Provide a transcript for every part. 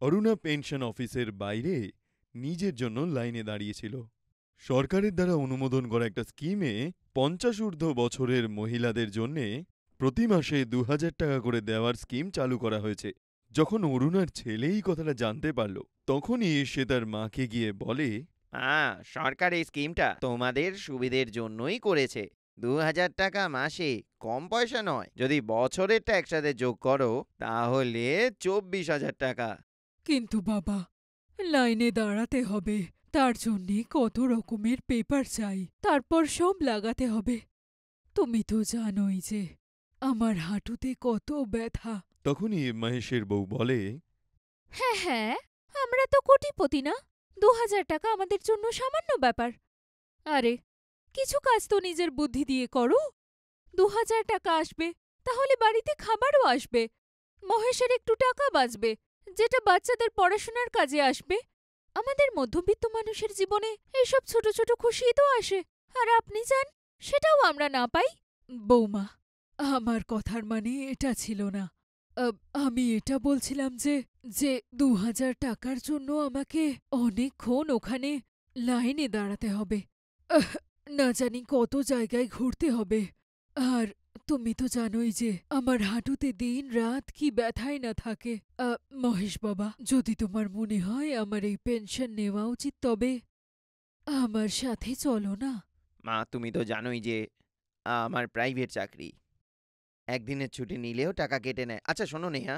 Aruna pension অফিসের বাইরে নিজের জন্য লাইনে দাঁড়িয়েছিল। সরকারের দ্বারা অনুমোদন করা একটা স্কিমে ৫০ ঊর্ধ্ব বছরের মহিলাদের জন্যে প্রতি মাসে ২,০০০ টাকা করে দেওয়ার স্কিম চালু করা হয়েছে। যখন অরুণার ছেলে এই কথাটা জানতে পারল, তখনই সে তার মাকে গিয়ে বলে, সরকার এই স্কিমটা তোমাদের সুবিধের জন্যই করেছে। ২,০০০ টাকা মাসে কম পয়সা নয়। যদি বছরেরটা একসাথে যোগ করো তাহলে ২৪,০০০ টাকা। কিন্তু বাবা, লাইনে দাঁড়াতে হবে, তার জন্যে কত রকমের পেপার চাই, তারপর সব লাগাতে হবে। তুমি তো জানোই যে আমার হাঁটুতে কত ব্যথা। তখনই মহেশের বউ বলে, হ্যাঁ হ্যাঁ, আমরা তো কোটিপতি না, ২,০০০ টাকা আমাদের জন্য সামান্য ব্যাপার। আরে, কিছু কাজ তো নিজের বুদ্ধি দিয়ে করো। ২,০০০ টাকা আসবে, তাহলে বাড়িতে খাবারও আসবে, মহেশের একটু টাকা বাঁচবে, যেটা বাচ্চাদের পড়াশোনার কাজে আসবে। আমাদের মধ্যবিত্ত মানুষের জীবনে এইসব ছোট ছোট খুশিই তো আসে, আর আপনি চান সেটাও আমরা না পাই। বৌমা, আমার কথার মানে এটা ছিল না। আমি এটা বলছিলাম যে যে ২,০০০ টাকার জন্য আমাকে অনেকক্ষণ ওখানে লাইনে দাঁড়াতে হবে। না জানি কত জায়গায় ঘুরতে হবে। আর তুমি তো জানোই যে আমার হাঁটুতে দিন রাত কি ব্যথাই না থাকে। মহেশ বাবা, যদি তোমার মনে হয় আমার এই পেনশন নেওয়া উচিত, তবে আমার সাথে চলো না। মা, তুমি তো জানোই যে আমার প্রাইভেট চাকরি। একদিনের ছুটি নিলেও টাকা কেটে নেয়। আচ্ছা শোনো নেহা,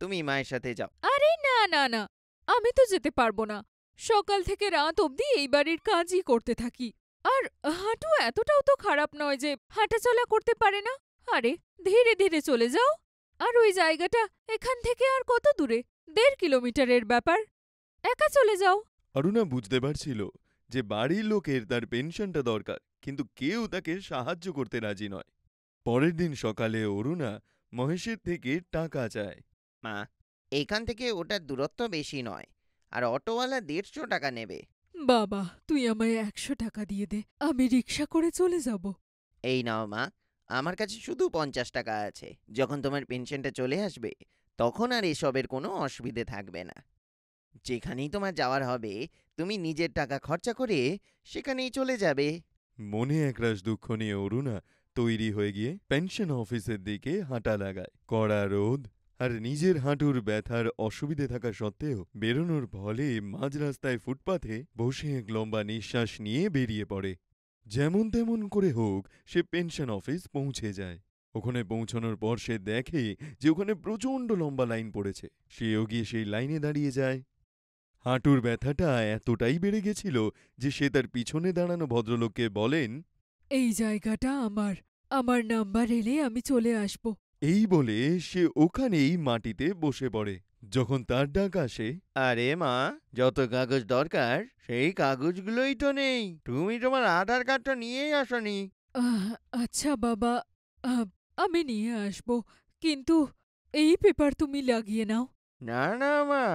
তুমি মায়ের সাথে যাও। আরে না না না, আমি তো যেতে পারবো না। সকাল থেকে রাত অবধি এই বাড়ির কাজই করতে থাকি, আর হাঁটু এতটাও তো খারাপ নয় যে হাঁটাচলা করতে পারে না। আরে, ধীরে ধীরে চলে যাও। আর ওই জায়গাটা এখান থেকে আর কত দূরে? ১.৫ কিলোমিটারের ব্যাপার। একা চলে যাও। অরুণা বুঝতে পারছিল যে বাড়ির লোকের তার পেনশনটা দরকার, কিন্তু কেউ তাকে সাহায্য করতে রাজি নয়। পরের দিন সকালে অরুণা মহেশের থেকে টাকা চায়। মা, এইখান থেকে ওটার দূরত্ব বেশি নয়, আর অটোওয়ালা ১৫০ টাকা নেবে। বাবা, তুই আমায় ১০০ টাকা দিয়ে দে, আমি রিক্সা করে চলে যাব। এই নাও মা, আমার কাছে শুধু ৫০ টাকা আছে। যখন তোমার পেনশনটা চলে আসবে তখন আর এসবের কোনো অসুবিধে থাকবে না। যেখানেই তোমার যাওয়ার হবে তুমি নিজের টাকা খরচা করে সেখানেই চলে যাবে। মনে একরাশ দুঃখ নিয়ে অরুণা তৈরি হয়ে গিয়ে পেনশন অফিসের দিকে হাঁটা লাগায়। কড়া রোদ আর নিজের হাঁটুর ব্যথার অসুবিধে থাকা সত্ত্বেও বেরোনোর ফলে মাঝ রাস্তায় ফুটপাথে বসে এক লম্বা নিঃশ্বাস নিয়ে বেরিয়ে পড়ে। যেমন তেমন করে হোক সে পেনশন অফিস পৌঁছে যায়। ওখানে পৌঁছানোর পর সে দেখে যে ওখানে প্রচণ্ড লম্বা লাইন পড়েছে। সেও গিয়ে সেই লাইনে দাঁড়িয়ে যায়। হাঁটুর ব্যথাটা এতটাই বেড়ে গেছিল যে সে তার পিছনে দাঁড়ানো ভদ্রলোককে বলেন, এই জায়গাটা আমার, আমার নাম্বার এলে আমি চলে আসব। এই বলে সে ওখানেই মাটিতে বসে পড়ে। যখন তার ডাক আসে, আরে মা, যত কাগজ দরকার সেই কাগজগুলোই তো নেই। তুমি তোমার আধার কার্ডটা নিয়েই আসনি। আহ, আচ্ছা বাবা, আহ, আমি নিয়ে আসব, কিন্তু এই পেপার তুমি লাগিয়ে নাও। না না মা,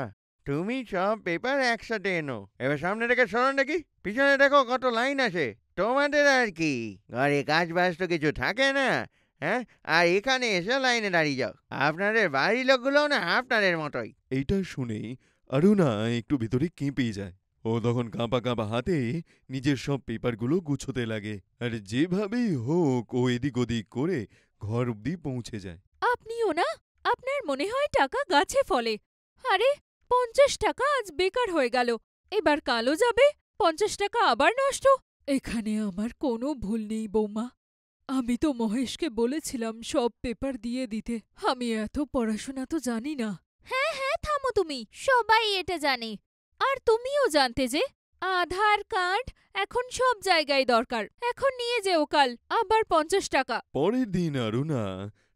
তুমি সব পেপার একসাথে এনো। এবার সামনে রেখে সরণ দেখি, পিছনে দেখো কত লাইন আছে। তোমাদের আর কি, ঘরে কাজ বাজ তো কিছু থাকে না, হ্যাঁ? আর এখানে এসে লাইনে দাঁড়িয়ে যাও। আপনাদের বাড়ির লোকগুলো না আপনাদের মতোই। এইটা শুনেই অরুণা একটু ভিতরে কেঁপে যায়। ও তখন কাঁপা কাঁপা হাতে নিজের সব পেপারগুলো গুছোতে লাগে। আর যেভাবেই হোক ও এদিক ওদিক করে ঘর অব্দি পৌঁছে যায়। আপনিও না, আপনার মনে হয় টাকা গাছে ফলে। আরে, ৫০ টাকা আজ বেকার হয়ে গেল, এবার কালও যাবে, ৫০ টাকা আবার নষ্ট। এখানে আমার কোনো ভুল নেই বৌমা। আমি তো মহেশকে বলেছিলাম সব পেপার দিয়ে দিতে। আমি এত পড়াশোনা তো জানি না। হ্যাঁ হ্যাঁ, থামো তুমি, সবাই এটা জানে। আর তুমিও জানতে যে আধার কার্ড এখন সব জায়গায় দরকার। এখন নিয়ে যেও কাল আবার ৫০ টাকা। পরের দিন অরুণা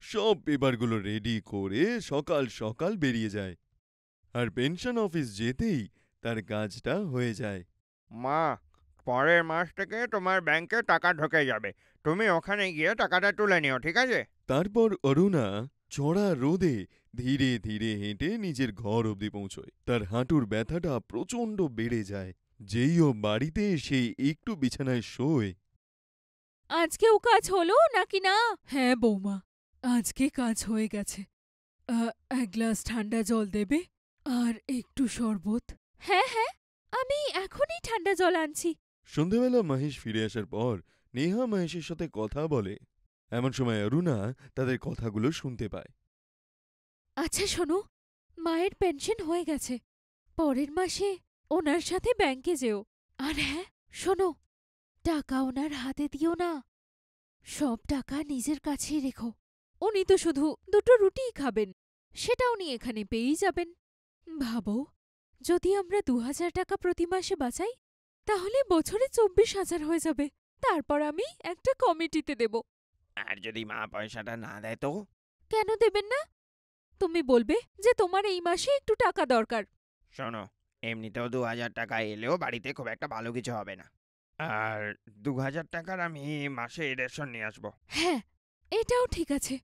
সব পেপারগুলো রেডি করে সকাল সকাল বেরিয়ে যায়। আর পেনশন অফিস যেতেই তার কাজটা হয়ে যায়। মা, পরের মাস থেকে তোমার ব্যাংকে টাকা ঢুকে যাবে। তুমি ওখানে গিয়ে টাকাটা তুলে নিও, ঠিক আছে? তারপর অরুণা চড়া রোদে ধীরে ধীরে হেঁটে নিজের ঘর অবধি পৌঁছয়। তার হাঁটুর ব্যথাটা প্রচণ্ড বেড়ে যায়। যেই ও বাড়িতে এসে একটু বিছানায় শোয়, আজকেও কাজ হলো নাকি না? হ্যাঁ বৌমা, আজকে কাজ হয়ে গেছে। এক গ্লাস ঠান্ডা জল দেবে? আর একটু শরবত। হ্যাঁ হ্যাঁ, আমি এখনই ঠান্ডা জল আনছি। সন্ধেবেলা মহেশ ফিরে আসার পর নেহা মহেশের সাথে কথা বলে। এমন সময় অরুণা তাদের কথাগুলো শুনতে পায়। আচ্ছা শোনো, মায়ের পেনশন হয়ে গেছে। পরের মাসে ওনার সাথে ব্যাংকে যেও। আর হ্যাঁ শোনো, টাকা ওনার হাতে দিও না, সব টাকা নিজের কাছেই রেখো। উনি তো শুধু দুটো রুটিই খাবেন, সেটা উনি এখানে পেয়েই যাবেন। ভাবো, যদি আমরা ২,০০০ টাকা প্রতি মাসে বাঁচাই, তাহলে বছরে ২৪,০০০ হয়ে যাবে। তারপর আমি একটা কমিটিতে দেব। আর যদি মা পয়সাটা না দেয় তো? কেন দেবেন না? তুমি বলবে যে তোমার এই মাসে একটু টাকা দরকার। শোনো, এমনিতেও ২,০০০ টাকা এলেও বাড়িতে খুব একটা ভালো কিছু হবে না। আর ২,০০০ টাকার আমি মাসে রেশন নিয়ে আসবো। হ্যাঁ, এটাও ঠিক আছে।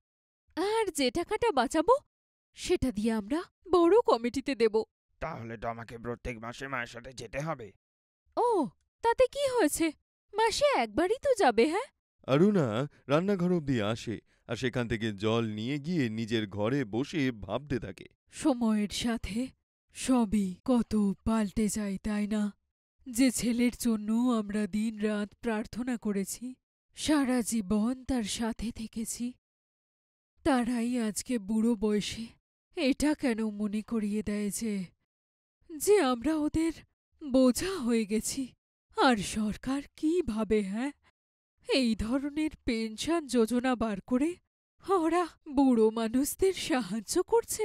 আর যে টাকাটা বাঁচাবো, সেটা দিয়ে আমরা বড় কমিটিতে দেব। তাহলে তো আমাকে প্রত্যেক মাসে মায়ের সাথে যেতে হবে। ও, তাতে কি হয়েছে? মাসে একবারই তো যাবে। হ্যাঁ, অরুণা রান্নাঘর অব্দি আসে আর সেখান থেকে জল নিয়ে গিয়ে নিজের ঘরে বসে ভাবতে থাকে। সময়ের সাথে সবই কত পাল্টে যায়, তাই না? যে ছেলের জন্য আমরা দিনরাত প্রার্থনা করেছি, সারা জীবন তার সাথে থেকেছি, তারাই আজকে বুড়ো বয়সে এটা কেন মনে করিয়ে দেয় যে আমরা ওদের বোঝা হয়ে গেছি। আর সরকার কি ভাবে, হ্যাঁ? এই ধরনের পেনশন যোজনা বার করে ওরা বুড়ো মানুষদের সাহায্য করছে?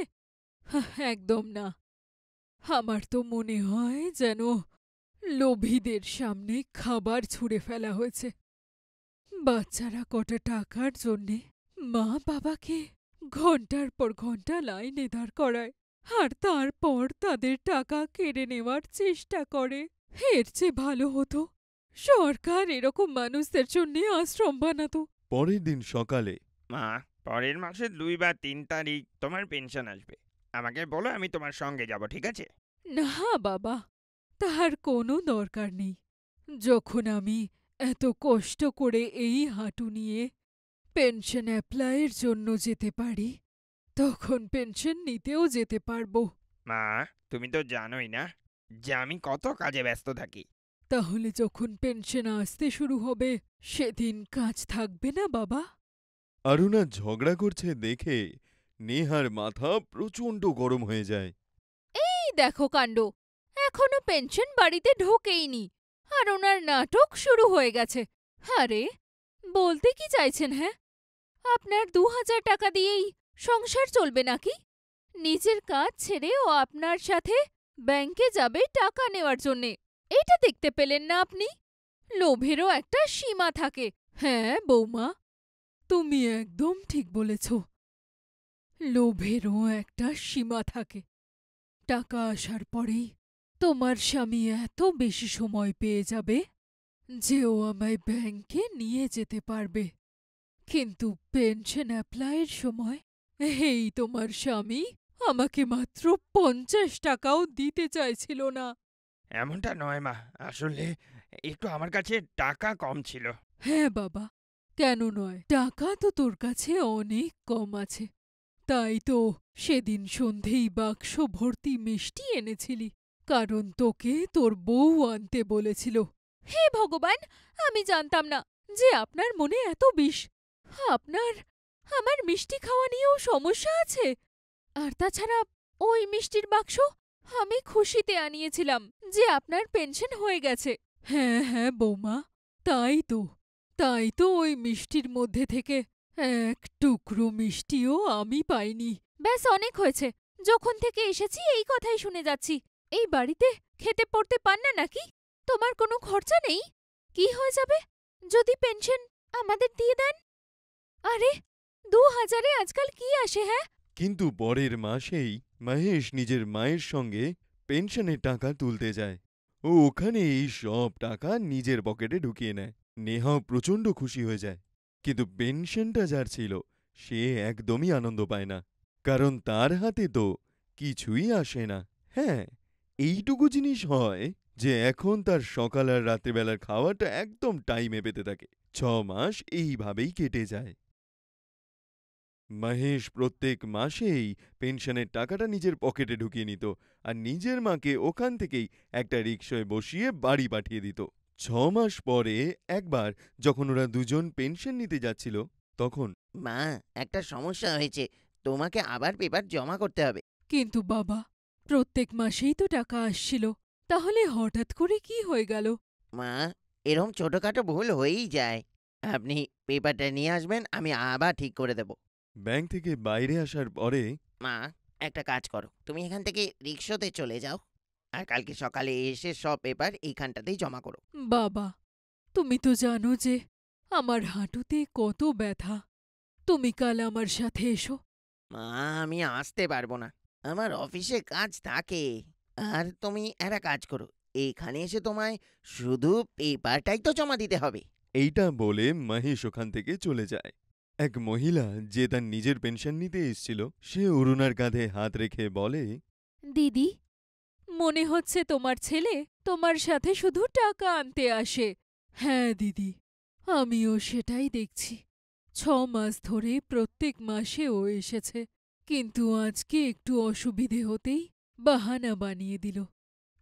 একদম না। আমার তো মনে হয় যেন লোভীদের সামনে খাবার ছুঁড়ে ফেলা হয়েছে। বাচ্চারা কটা টাকার জন্যে মা বাবাকে ঘন্টার পর ঘন্টা লাইনে দাঁড় করায়, আর তারপর তাদের টাকা কেড়ে নেওয়ার চেষ্টা করে। এর চেয়ে ভালো হতো সরকার এরকম মানুষদের জন্যে আশ্রম বানাতো। পরের দিন সকালে মা, পরের মাসের ২ বা ৩ তারিখ তোমার পেনশন আসবে। আমাকে বলো, আমি তোমার সঙ্গে যাব, ঠিক আছে? না বাবা, তার কোনো দরকার নেই। যখন আমি এত কষ্ট করে এই হাঁটু নিয়ে পেনশন অ্যাপ্লাইয়ের জন্য যেতে পারি, তখন পেনশন নিতেও যেতে পারবো। মা, তুমি তো জানোই না যে আমি কত কাজে ব্যস্ত থাকি। তাহলে যখন পেনশন আসতে শুরু হবে, সেদিন কাজ থাকবে না বাবা? অরুণা ঝগড়া করছে দেখে নেহার মাথা প্রচণ্ড গরম হয়ে যায়। এই দেখো কাণ্ড, এখনো পেনশন বাড়িতে ঢোকেইনি, আর ওনার নাটক শুরু হয়ে গেছে। আরে, বলতে কি চাইছেন? হ্যাঁ, আপনার ২,০০০ টাকা দিয়েই সংসার চলবে নাকি? নিজের কাজ ছেড়ে ও আপনার সাথে ব্যাংকে যাবে টাকা নেওয়ার জন্যে। এটা দেখতে পেলেন না আপনি? লোভেরও একটা সীমা থাকে। হ্যাঁ বৌমা, তুমি একদম ঠিক বলেছ। লোভেরও একটা সীমা থাকে। টাকা আসার পরেই তোমার স্বামী এত বেশি সময় পেয়ে যাবে যে ও আমায় ব্যাংকে নিয়ে যেতে পারবে। কিন্তু পেনশন অ্যাপ্লাইয়ের সময় এই তোমার স্বামী আমাকে মাত্র ৫০ টাকাও দিতে চাইছিল না। এমনটা নয় মা, আসলে একটু আমার কাছে টাকা কম ছিল। হ্যাঁ বাবা, কেন নয়? টাকা তো তোর কাছে অনেক কম আছে। তাই তো সেদিন সন্ধেই বাক্স ভর্তি মিষ্টি এনেছিলি, কারণ তোকে তোর বউ আনতে বলেছিল। হে ভগবান, আমি জানতাম না যে আপনার মনে এত বিষ। আপনার আমার মিষ্টি খাওয়া নিয়েও সমস্যা আছে। আর তাছাড়া ওই মিষ্টির বাক্স আমি খুশিতে আনিয়েছিলাম যে আপনার পেনশন হয়ে গেছে। হ্যাঁ হ্যাঁ বৌমা, তাই তো ওই মিষ্টির মধ্যে থেকে এক টুকরো মিষ্টিও আমি পাইনি। ব্যাস অনেক হয়েছে। যখন থেকে এসেছি এই কথাই শুনে যাচ্ছি। এই বাড়িতে খেতে পড়তে পান না নাকি? তোমার কোনো খরচা নেই? কি হয়ে যাবে যদি পেনশন আমাদের দিয়ে দেন? আরে, ২,০০০-এ আজকাল কি আসে? হ্যাঁ, কিন্তু পরের মাসেই মহেশ নিজের মায়ের সঙ্গে পেনশনের টাকা তুলতে যায়। ও ওখানে এই সব টাকা নিজের পকেটে ঢুকিয়ে নেয়। নেহাও প্রচণ্ড খুশি হয়ে যায়। কিন্তু পেনশনটা যার ছিল সে একদমই আনন্দ পায় না, কারণ তার হাতে তো কিছুই আসে না। হ্যাঁ, এইটুকু জিনিস হয় যে এখন তার সকাল আর রাত্রিবেলার খাওয়াটা একদম টাইমে পেতে থাকে। ৬ মাস এইভাবেই কেটে যায়। মহেশ প্রত্যেক মাসেই পেনশনের টাকাটা নিজের পকেটে ঢুকিয়ে নিত আর নিজের মাকে ওখান থেকেই একটা রিকশায় বসিয়ে বাড়ি পাঠিয়ে দিত। 6 মাস পরে একবার যখন ওরা দুজন পেনশন নিতে যাচ্ছিল, তখন মা, একটা সমস্যা হয়েছে, তোমাকে আবার পেপার জমা করতে হবে। কিন্তু বাবা, প্রত্যেক মাসেই তো টাকা আসছিল, তাহলে হঠাৎ করে কি হয়ে গেল? মা, এরম ছোটখাটো ভুল হয়েই যায়। আপনি পেপারটা নিয়ে আসবেন, আমি আবার ঠিক করে দেব। ব্যাংক থেকে বাইরে আসার পরে মা, একটা কাজ করো, তুমি এখান থেকে রিক্সাতে চলে যাও, আর কালকে সকালে এসে সব পেপার এইখানটাতেই জমা করো। বাবা, তুমি তো জানো যে আমার হাঁটুতে কত ব্যথা। তুমি কাল আমার সাথে এসো। মা, আমি আসতে পারবো না, আমার অফিসে কাজ থাকে। আর তুমি একটা কাজ করো, এইখানে এসে তোমায় শুধু পেপারটাই তো জমা দিতে হবে। এইটা বলে মহেশ ওখান থেকে চলে যায়। এক মহিলা যে তার নিজের পেনশন নিতে এসেছিল, সে অরুণার কাঁধে হাত রেখে বলে, দিদি, মনে হচ্ছে তোমার ছেলে তোমার সাথে শুধু টাকা আনতে আসে। হ্যাঁ দিদি, আমিও সেটাই দেখছি। 6 মাস ধরে প্রত্যেক মাসে ও এসেছে, কিন্তু আজকে একটু অসুবিধে হতেই বাহানা বানিয়ে দিল।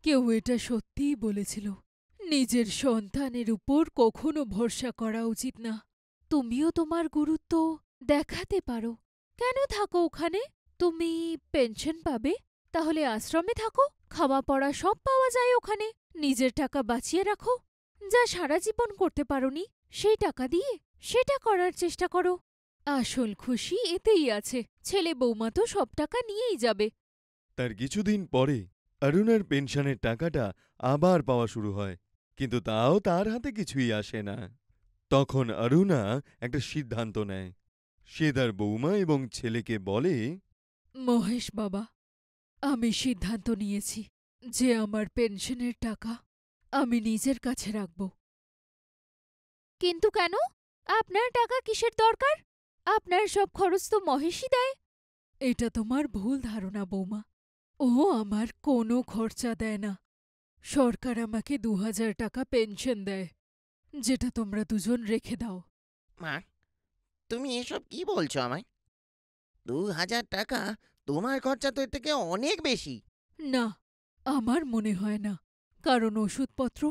কেউ এটা সত্যিই বলেছিল, নিজের সন্তানের উপর কখনো ভরসা করা উচিত না। তুমিও তোমার গুরুত্ব দেখাতে পারো। কেন থাকো ওখানে? তুমি পেনশন পাবে, তাহলে আশ্রমে থাকো। খাওয়া পড়া সব পাওয়া যায় ওখানে। নিজের টাকা বাঁচিয়ে রাখো, যা সারা জীবন করতে পারোনি সেই টাকা দিয়ে সেটা করার চেষ্টা করো। আসল খুশি এতেই আছে। ছেলে বৌমা তো সব টাকা নিয়েই যাবে। তার কিছুদিন পরে অরুণার পেনশনের টাকাটা আবার পাওয়া শুরু হয়, কিন্তু তাও তার হাতে কিছুই আসে না। তখন অরুণা একটা সিদ্ধান্ত নেয়। সে তার বৌমা এবং ছেলেকে বলে, মহেশ বাবা, আমি সিদ্ধান্ত নিয়েছি যে আমার পেনশনের টাকা আমি নিজের কাছে রাখব। কিন্তু কেন? আপনার টাকা কিসের দরকার? আপনার সব খরচ তো মহেশই দেয়। এটা তোমার ভুল ধারণা বৌমা। ও আমার কোনো খরচা দেয় না। সরকার আমাকে 2000 টাকা পেনশন দেয়, যেটা তোমরা দুজন রেখে দাও। মা, তুমি এসব কি বলছো আমায়? 2000 টাকা? তোমার খরচা তো এর থেকে অনেক বেশি। না, আমার মনে হয় না, কারণ ওষুধপত্র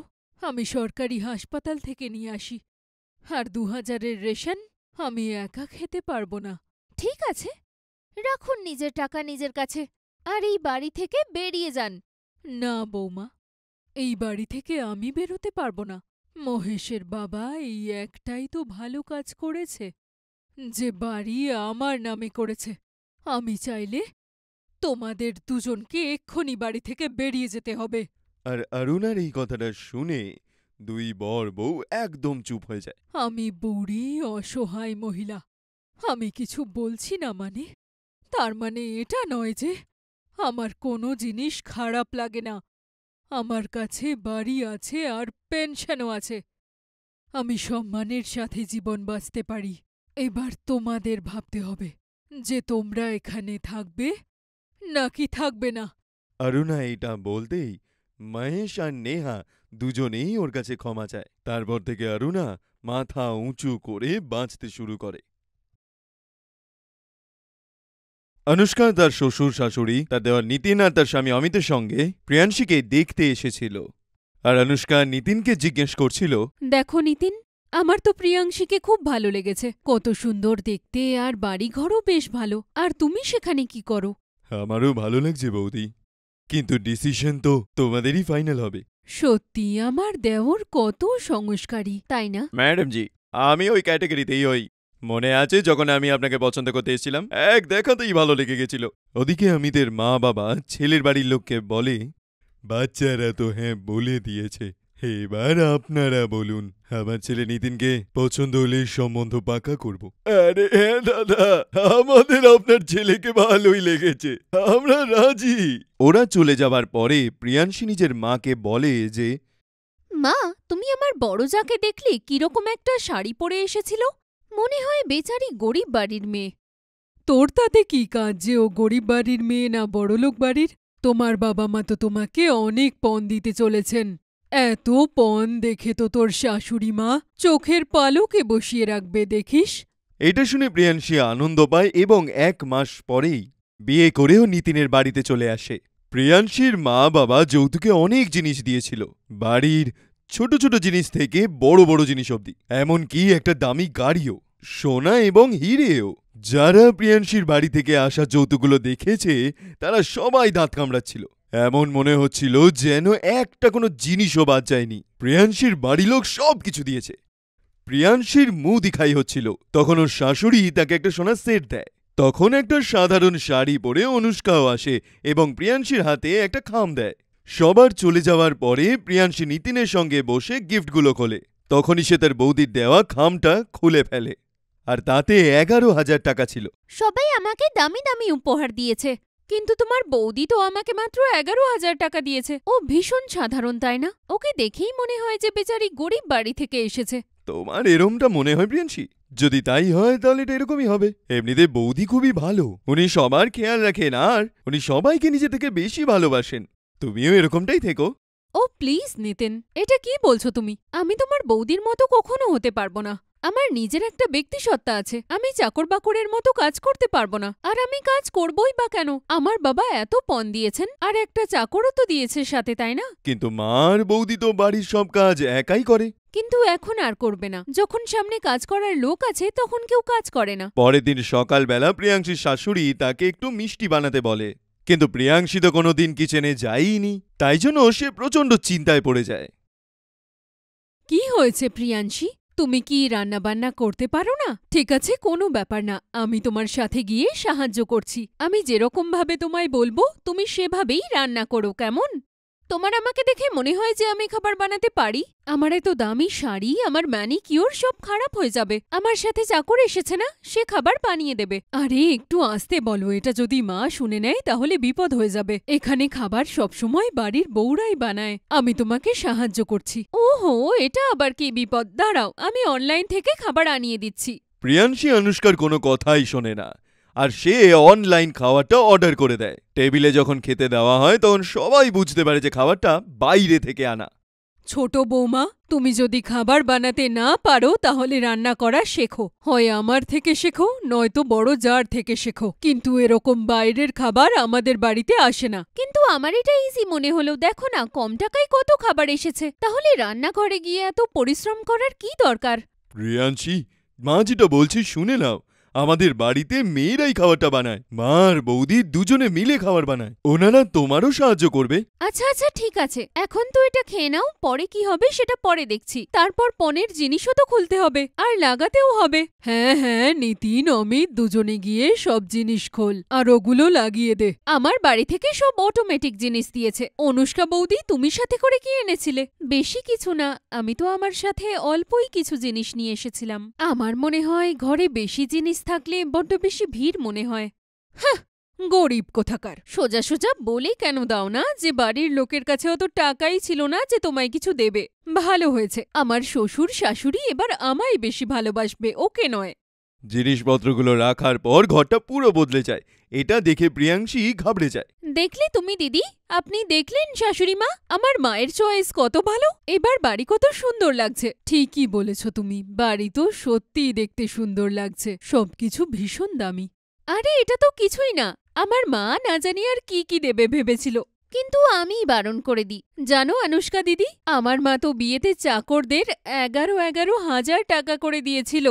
আমি সরকারি হাসপাতাল থেকে নিয়ে আসি, আর 2000-এর রেশন আমি একা খেতে পারবো না। ঠিক আছে, রাখুন নিজের টাকা নিজের কাছে, আর এই বাড়ি থেকে বেরিয়ে যান। না বৌমা, এই বাড়ি থেকে আমি বেরোতে পারবো না। মহেশের বাবা এই একটাই তো ভালো কাজ করেছে, যে বাড়ি আমার নামে করেছে। আমি চাইলে তোমাদের দুজনকে এক্ষুনি বাড়ি থেকে বেরিয়ে যেতে হবে। আর অরুণার এই কথাটা শুনে দুই বর বউ একদম চুপ হয়ে যায়। আমি বুড়ি অসহায় মহিলা, আমি কিছু বলছি না মানে তার মানে এটা নয় যে আমার কোনো জিনিস খারাপ লাগে না। আমার কাছে বাড়ি আছে আর পেনশনও আছে, আমি সম্মানের সাথে জীবন বাঁচতে পারি। এবার তোমাদের ভাবতে হবে যে তোমরা এখানে থাকবে নাকি থাকবে না। অরুণা এটা বলতেই মহেশ আর নেহা দুজনেই ওর কাছে ক্ষমা চায়। তারপর থেকে অরুণা মাথা উঁচু করে বাঁচতে শুরু করে। অনুষ্কা তার শ্বশুর শাশুড়ি, তার দেওয়ার নিতিন আর তার স্বামী অমিতের সঙ্গে প্রিয়াংশীকে দেখতে এসেছিল। আর অনুষ্কা নিতিনকে জিজ্ঞেস করছিল, দেখো নিতিন, আমার তো প্রিয়াংশীকে খুব ভালো লেগেছে। কত সুন্দর দেখতে, আর বাড়িঘরও বেশ ভালো। আর তুমি সেখানে কি করো? আমারও ভালো লাগছে বৌদি, কিন্তু ডিসিশন তো তোমাদেরই ফাইনাল হবে। সত্যি আমার দেওর কত সংস্কারী, তাই না? ম্যাডাম জি, আমি ওই ক্যাটাগরিতেই মনে আছে যখন আমি আপনাকে পছন্দ করতে এসেছিলাম, এক দেখাতেই ভালো লেগে গেছিল। ওদিকে অমিতের মা বাবা ছেলের বাড়ির লোককে বলে, বাচ্চারা তো হ্যাঁ বলে দিয়েছে, এবার আপনারা বলুন, আমার ছেলে নিতিনকে পছন্দ হলে সম্বন্ধ পাকা করব। আরে হ্যাঁ দাদা, আমাদের আপনার ছেলেকে ভালোই লেগেছে, আমরা রাজি। ওরা চলে যাবার পরে প্রিয়াংশী নিজের মাকে বলে যে, মা, তুমি আমার বড় যাকে দেখলে কিরকম একটা শাড়ি পরে এসেছিল? মনে হয় বেচারি গরিব বাড়ির মেয়ে। তোর তাতে কি কাজ যে ও গরিব বাড়ির মেয়ে না বড়লোক বাড়ির? তোমার বাবা মা তো তোমাকে অনেক পণ দিতে চলেছেন। এত পণ দেখে তো তোর শাশুড়ি মা চোখের পালকে বসিয়ে রাখবে, দেখিস। এটা শুনে প্রিয়াংশী আনন্দ পায় এবং 1 মাস পরেই বিয়ে করেও নিতিনের বাড়িতে চলে আসে। প্রিয়াংশীর মা বাবা যৌতুকে অনেক জিনিস দিয়েছিল, বাড়ির ছোট ছোট জিনিস থেকে বড় বড় জিনিস অবধি, এমনকি একটা দামি গাড়িও, সোনা এবং হিরেও। যারা প্রিয়াংশীর বাড়ি থেকে আসা যৌতুকগুলো দেখেছে তারা সবাই দাঁত কামড়াচ্ছিল। এমন মনে হচ্ছিল যেন একটা কোনো জিনিসও বাদ যায়নি। প্রিয়াংশীর বাড়ির লোক সবকিছু দিয়েছে। প্রিয়াংশীর মুখ দিখাই হচ্ছিল। তখন ওর শাশুড়ি তাকে একটা সোনার সেট দেয়। তখন একটা সাধারণ শাড়ি পরে অনুষ্কাও আসে এবং প্রিয়াংশীর হাতে একটা খাম দেয়। সবার চলে যাওয়ার পরে প্রিয়াংশী নিতিনের সঙ্গে বসে গিফটগুলো খোলে। তখনই সে তার বৌদির দেওয়া খামটা খুলে ফেলে, আর তাতে 11,000 টাকা ছিল। সবাই আমাকে দামি দামি উপহার দিয়েছে, কিন্তু তোমার বৌদি তো আমাকে মাত্র 11,000 টাকা দিয়েছে। ও ভীষণ সাধারণ, তাই না? ওকে দেখেই মনে হয় যে বেচারি গরিব বাড়ি থেকে এসেছে। তোমার এরমটা মনে হয় প্রিয়াংশী? যদি তাই হয় তাহলে এটা এরকমই হবে। এমনিতে বৌদি খুবই ভালো, উনি সবার খেয়াল রাখেন আর উনি সবাইকে নিজে থেকে বেশি ভালোবাসেন। তুমিও এরকমটাই থেকো। ও প্লিজ নিতিন, এটা কি বলছো তুমি? আমি তোমার বৌদির মতো কখনো হতে পারবো না। আমার নিজের একটা ব্যক্তিসত্তা আছে। আমি চাকর বাকরের মতো কাজ করতে পারবো না, আর আমি কাজ করবই বা কেন? আমার বাবা এত পণ দিয়েছেন, আর একটা চাকরও তো দিয়েছে সাথে, তাই না? কিন্তু মার বৌদি তো বাড়ির সব কাজ একাই করে। কিন্তু এখন আর করবে না। যখন সামনে কাজ করার লোক আছে তখন কেউ কাজ করে না। পরের দিন সকালবেলা প্রিয়াংশীর শাশুড়ি তাকে একটু মিষ্টি বানাতে বলে, কিন্তু প্রিয়াংশী তো কোনোদিন কিচেনে যায়নি, তাই জন্য সে প্রচণ্ড চিন্তায় পড়ে যায়। কি হয়েছে প্রিয়াংশী? তুমি কি রান্নাবান্না করতে পারো না? ঠিক আছে, কোনো ব্যাপার না, আমি তোমার সাথে গিয়ে সাহায্য করছি। আমি যেরকম ভাবে তোমায় বলবো তুমি সেভাবেই রান্না করো, কেমন? তোমার আমাকে দেখে মনে হয় যে আমি খাবার বানাতে পারি? আমার এত দামি শাড়ি, আমার ম্যানিকিওর সব খারাপ হয়ে যাবে। আমার সাথে চাকর এসেছে না, সে খাবার বানিয়ে দেবে। আরে একটু আস্তে বলো, এটা যদি মা শুনে নেয় তাহলে বিপদ হয়ে যাবে। এখানে খাবার সবসময় বাড়ির বউরাই বানায়। আমি তোমাকে সাহায্য করছি। ওহো, এটা আবার কি বিপদ? দাঁড়াও, আমি অনলাইন থেকে খাবার আনিয়ে দিচ্ছি। প্রিয়াংশী অনুষ্কার কোনো কথাই শোনে না, আর সে অনলাইন খাবারটা অর্ডার করে দেয়। টেবিলে যখন খেতে দেওয়া হয় তখন সবাই বুঝতে পারে যে খাবারটা বাইরে থেকে আনা। ছোট বৌমা, তুমি যদি খাবার বানাতে না পারো তাহলে রান্না করা শেখো। হয় আমার থেকে শেখো, নয়তো বড় জার থেকে শেখো, কিন্তু এরকম বাইরের খাবার আমাদের বাড়িতে আসে না। কিন্তু আমার এটা ইজি মনে হলো। দেখো না, কম টাকায় কত খাবার এসেছে। তাহলে রান্নাঘরে গিয়ে এত পরিশ্রম করার কি দরকার? প্রিয়াংশী, মা যেটা বলছি শুনে নাও। আমাদের বাড়িতে মেয়েরাই খাবারটা বানায়। মা আর বৌদি দুজনে মিলে খাবার বানায়। ওনারা তোমারও সাহায্য করবে। আচ্ছা আচ্ছা, ঠিক আছে, এখন তো এটা খেয়ে নাও। পরে কি হবে সেটা পরে দেখছি। তারপর পনের জিনিসও তো খুলতে হবে আর লাগাতেও হবে। হ্যাঁ হ্যাঁ, নিতিন অমিত দুজনে গিয়ে সব জিনিস খোল আর ওগুলো লাগিয়ে দে। আমার বাড়ি থেকে সব অটোমেটিক জিনিস দিয়েছে। অনুষ্কা বৌদি, তুমি সাথে করে কি এনেছিলে? বেশি কিছু না, আমি তো আমার সাথে অল্পই কিছু জিনিস নিয়ে এসেছিলাম। আমার মনে হয় ঘরে বেশি জিনিস থাকলে বড্ড বেশি ভিড় মনে হয়। গরিব কোথাকার। সোজা সোজা বলেই কেন দাও না যে বাড়ির লোকের কাছে অত টাকাই ছিল না যে তোমায় কিছু দেবে। ভালো হয়েছে, আমার শ্বশুর শাশুড়ি এবার আমায় বেশি ভালোবাসবে, ওকে নয়। জিনিসপত্রগুলো রাখার পর ঘরটা পুরো বদলে যায়। এটা দেখে প্রিয়াংশী ঘাবড়ে যায়। দেখলে তুমি দিদি? আপনি দেখলেন শাশুড়ি মা? আমার মায়ের চয়েস কত ভালো। এবার বাড়ি কত সুন্দর লাগছে। ঠিকই বলেছ তুমি, বাড়ি তো সত্যিই দেখতে সুন্দর লাগছে। সবকিছু ভীষণ দামি। আরে এটা তো কিছুই না। আমার মা না জানি আর কি কি দেবে ভেবেছিল, কিন্তু আমি বারণ করে দিই। জানো অনুষ্কা দিদি, আমার মা তো বিয়েতে চাকরদের 11,000 টাকা করে দিয়েছিল।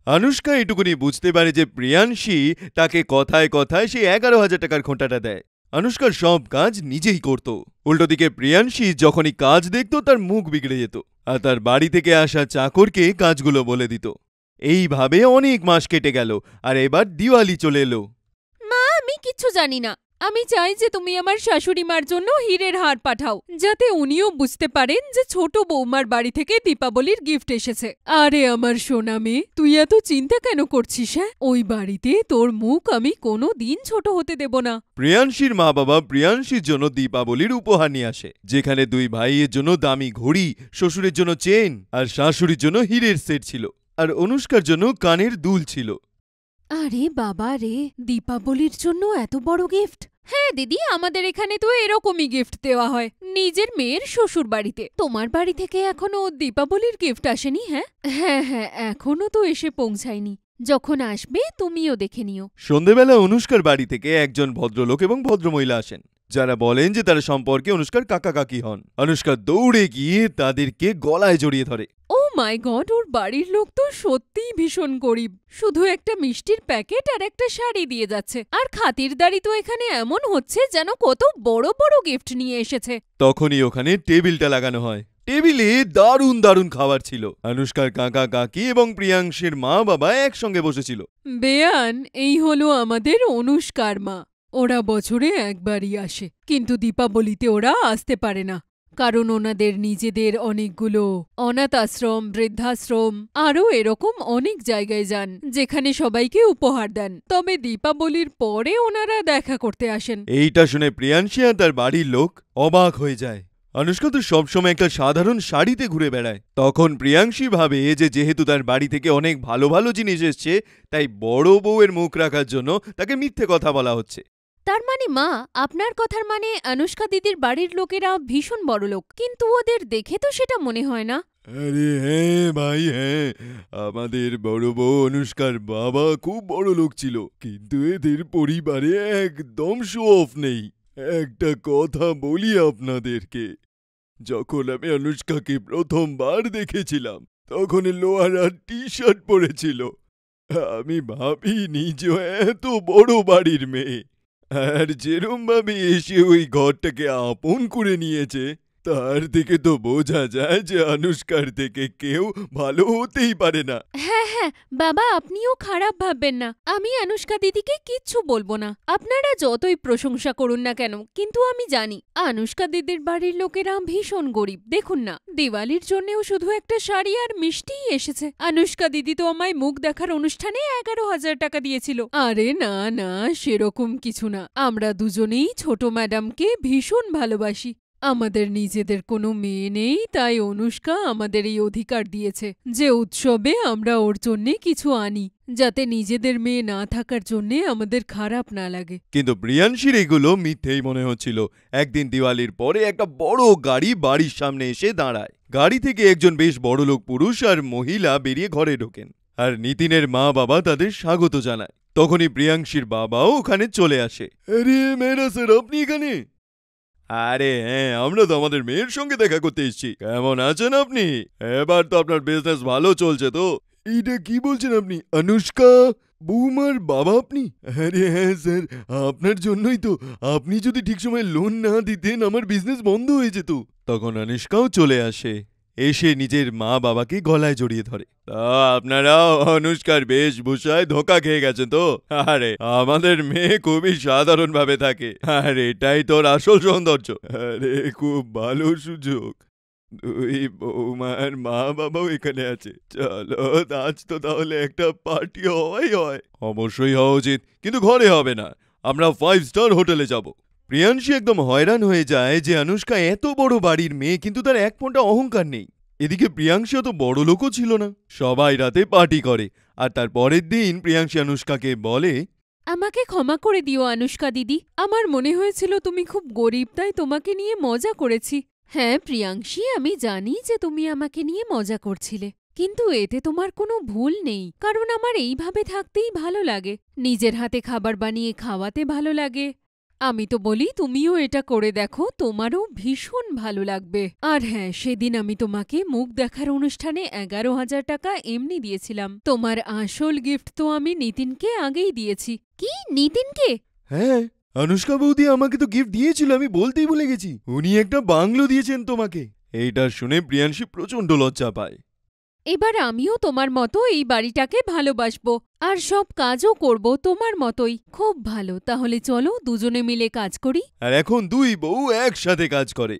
অনুষ্কা এটুকুনি বুঝতে পারে যে প্রিয়াংশী তাকে কথায় কথায় সেই 11,000 টাকার খোঁটাটা দেয়। অনুষ্কার সব কাজ নিজেই করত। উল্টো দিকে প্রিয়াংশী যখনই কাজ দেখত তার মুখ বিগড়ে যেত, আর তার বাড়ি থেকে আসা চাকরকে কাজগুলো বলে দিত। এইভাবে অনেক মাস কেটে গেল, আর এবার দিওয়ালি চলে এলো। মা, আমি কিচ্ছু জানি না। আমি চাই যে তুমি আমার শাশুড়ি মার জন্য হীরের হার পাঠাও, যাতে উনিও বুঝতে পারেন যে ছোট বৌমার বাড়ি থেকে দীপাবলির গিফট এসেছে। আরে আমার সোনা মেয়ে, তুই এত চিন্তা কেন করছিস? হ্যাঁ, ওই বাড়িতে তোর মুখ আমি কোনো দিন ছোট হতে দেব না। প্রিয়াংশীর মা বাবা প্রিয়াংশীর জন্য দীপাবলির উপহার নিয়ে আসে, যেখানে দুই ভাইয়ের জন্য দামি ঘড়ি, শ্বশুরের জন্য চেন আর শাশুড়ির জন্য হীরের সেট ছিল, আর অনুষ্কার জন্য কানের দুল ছিল। আরে বাবা রে, দীপাবলির জন্য এত বড় গিফট! হ্যাঁ দিদি, আমাদের এখানে তো এরকমই গিফট দেওয়া হয় নিজের মেয়ের শ্বশুর বাড়িতে। তোমার বাড়ি থেকে এখনো দীপাবলির গিফট আসেনি? হ্যাঁ হ্যাঁ হ্যাঁ, এখনো তো এসে পৌঁছায়নি। যখন আসবে তুমিও দেখে নিও। সন্ধেবেলা অনুষ্কার বাড়ি থেকে একজন ভদ্রলোক এবং ভদ্রমহিলা আসেন, যারা বলেন যে তারা সম্পর্কে অনুষ্কার কাকা কাকি হন। অনুষ্কা দৌড়ে গিয়ে তাদেরকে গলায় জড়িয়ে ধরে। ও মাই গড, ওর বাড়ির লোক তো সত্যিই ভীষণ গরিব। শুধু একটা মিষ্টির প্যাকেট আর একটা শাড়ি দিয়ে যাচ্ছে, আর খাতিরদারি তো এখানে এমন হচ্ছে যেন কত বড় বড় গিফট নিয়ে এসেছে। তখনই ওখানে টেবিলটা লাগানো হয়। টেবিলে দারুণ দারুণ খাবার ছিল। অনুষ্কার কাকা কাকি এবং প্রিয়াংশীর মা বাবা একসঙ্গে বসেছিল। বেয়ান, এই হলো আমাদের অনুষ্কার মা। ওরা বছরে একবারই আসে, কিন্তু দীপাবলিতে ওরা আসতে পারে না, কারণ ওনাদের নিজেদের অনেকগুলো অনাথ আশ্রম, বৃদ্ধাশ্রম আরও এরকম অনেক জায়গায় যান, যেখানে সবাইকে উপহার দেন। তবে দীপাবলির পরে ওনারা দেখা করতে আসেন। এইটা শুনে প্রিয়াংশী আর তার বাড়ির লোক অবাক হয়ে যায়। অনুষ্কা তো সবসময় একটা সাধারণ শাড়িতে ঘুরে বেড়ায়। তখন প্রিয়াংশী ভাবে যে যেহেতু তার বাড়ি থেকে অনেক ভালো ভালো জিনিস এসছে, তাই বড় বউয়ের মুখ রাখার জন্য তাকে মিথ্যে কথা বলা হচ্ছে। তার মানে মা, আপনার কথার মানে অনুষ্কা দিদির বাড়ির লোকেরা ভীষণ বড়লোক, কিন্তু ওদের দেখে তো সেটা মনে হয় না। আরে হ্যাঁ ভাই, হ্যাঁ, আমাদের বড় বউ অনুষ্কার বাবা খুব বড় লোক ছিল, কিন্তু এদের পরিবারে একদম শো অফ নেই। একটা কথা বলি আপনাদেরকে, যখন আমি অনুষ্কাকে প্রথমবার দেখেছিলাম তখন লোহার টি শার্ট পরেছিল। আমি ভাবিনি যে ও এত বড় বাড়ির মেয়ে, আর যেরম ভাবে এসে ওই ঘরটাকে আপন করে নিয়েছে, তার থেকে তো বোঝা যায় যে অনুষ্কার থেকে কেউ ভালো হতেই পারে না। হ্যাঁ হ্যাঁ বাবা, আপনিও খারাপ ভাববেন না। আমি অনুষ্কা দিদিকে কিচ্ছু বলবো না। আপনারা যতই প্রশংসা করুন না কেন, কিন্তু আমি জানি অনুষ্কা দিদির বাড়ির লোকেরা ভীষণ গরিব। দেখুন না, দিওয়ালির জন্যেও শুধু একটা শাড়ি আর মিষ্টিই এসেছে। অনুষ্কা দিদি তো আমায় মুখ দেখার অনুষ্ঠানে 11,000 টাকা দিয়েছিল। আরে না না, সেরকম কিছু না। আমরা দুজনেই ছোট ম্যাডামকে ভীষণ ভালোবাসি। আমাদের নিজেদের কোনো মেয়ে নেই, তাই অনুষ্কা আমাদের এই অধিকার দিয়েছে যে উৎসবে আমরা ওর জন্যে কিছু আনি, যাতে নিজেদের মেয়ে না থাকার জন্যে আমাদের খারাপ না লাগে। কিন্তু প্রিয়াংশীর এগুলো মিথ্যেই মনে হচ্ছিল। একদিন দিওয়ালির পরে একটা বড় গাড়ি বাড়ির সামনে এসে দাঁড়ায়। গাড়ি থেকে একজন বেশ বড়লোক পুরুষ আর মহিলা বেরিয়ে ঘরে ঢোকেন, আর নিতিনের মা বাবা তাদের স্বাগত জানায়। তখনই প্রিয়াংশীর বাবাও ওখানে চলে আসে। আরে মেয়েরা স্যার, আপনি এখানে? আরে হ্যাঁ, আমরা তো আমাদের মেয়ের সঙ্গে দেখা করতে এসেছি। কেমন আছেন আপনি? এবার তো আপনার বিজনেস ভালো চলছে তো? এইটা কি বলছেন আপনি? অনুষ্কা বৌমার বাবা আপনি? আরে হ্যাঁ স্যার, আপনার জন্যই তো। আপনি যদি ঠিক সময় লোন না দিতেন আমার বিজনেস বন্ধ হয়ে যেত। তখন অনুষ্কাও চলে আসে, এসে নিজের মা বাবাকে গলায় জড়িয়ে ধরে। তা আপনারাও অনুষ্কার বেশভূষায় ধোকা খেয়ে গেছেন তো? আরে আমাদের মেয়ে খুবই সাধারণভাবে থাকে, আর এটাই তোর আসল সৌন্দর্য। আরে খুব ভালো সুযোগ, দুই বৌমার মা বাবাও এখানে আছে। চলো আজ তো তাহলে একটা পার্টি হওয়াই হয়। অবশ্যই হওয়া উচিত, কিন্তু ঘরে হবে না, আমরা 5 স্টার হোটেলে যাব। প্রিয়াংশী একদম হয়রান হয়ে যায় যে অনুষ্কা এত বড় বাড়ির মেয়ে, কিন্তু তার এক ফোঁটা অহংকার নেই। এদিকে প্রিয়াংশী অত বড় লোকও ছিল না। সবাই রাতে পার্টি করে, আর তার পরের দিন প্রিয়াংশী অনুষ্কাকে বলে, আমাকে ক্ষমা করে দিও অনুষ্কা দিদি। আমার মনে হয়েছিল তুমি খুব গরিব, তাই তোমাকে নিয়ে মজা করেছি। হ্যাঁ প্রিয়াংশী, আমি জানি যে তুমি আমাকে নিয়ে মজা করছিলে, কিন্তু এতে তোমার কোনো ভুল নেই, কারণ আমার এইভাবে থাকতেই ভালো লাগে। নিজের হাতে খাবার বানিয়ে খাওয়াতে ভালো লাগে। আমি তো বলি তুমিও এটা করে দেখো, তোমারও ভীষণ ভালো লাগবে। আর হ্যাঁ, সেদিন আমি তোমাকে মুখ দেখার অনুষ্ঠানে 11,000 টাকা এমনি দিয়েছিলাম। তোমার আসল গিফট তো আমি নিতিনকে আগেই দিয়েছি। কি, নিতিনকে? হ্যাঁ, অনুষ্কা বৌদি আমাকে তো গিফট দিয়েছিল, আমি বলতেই ভুলে গেছি। উনি একটা বাংলো দিয়েছেন তোমাকে। এইটা শুনে প্রিয়াংশী প্রচন্ড লজ্জা পায়। এবার আমিও তোমার মতো এই বাড়িটাকে ভালোবাসবো, আর সব কাজও করব তোমার মতোই। খুব ভালো, তাহলে চলো দুজনে মিলে কাজ করি। আর এখন দুই বউ একসাথে কাজ করে।